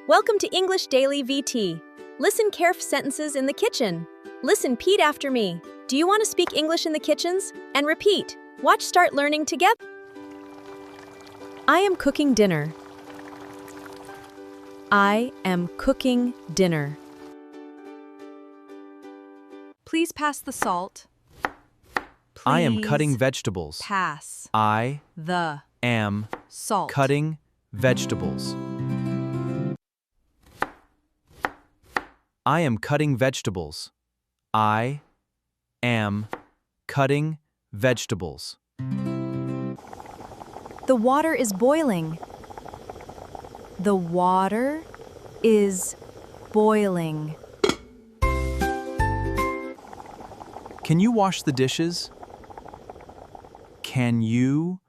Welcome to English Daily VT. Listen careful sentences in the kitchen. Listen, repeat after me. Do you want to speak English in the kitchens? And repeat. Watch, start learning together. I am cooking dinner. I am cooking dinner. Please pass the salt. I am Please cutting vegetables. Pass I the am salt. cutting vegetables. I am cutting vegetables. I am cutting vegetables. The water is boiling. The water is boiling. Can you wash the dishes? Can you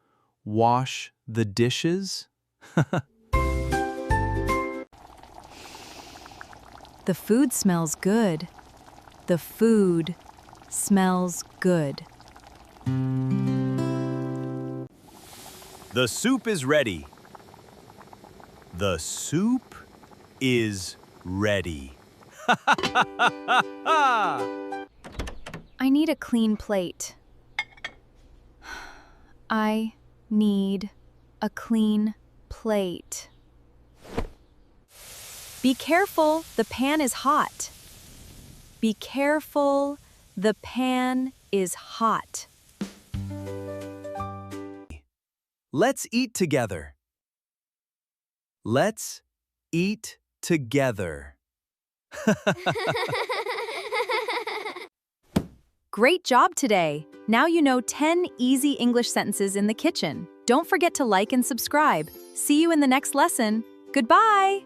wash the dishes? The food smells good. The food smells good. The soup is ready. The soup is ready. I need a clean plate. I need a clean plate. Be careful, the pan is hot. Be careful, the pan is hot. Let's eat together. Let's eat together. Great job today! Now you know 10 easy English sentences in the kitchen. Don't forget to like and subscribe. See you in the next lesson. Goodbye!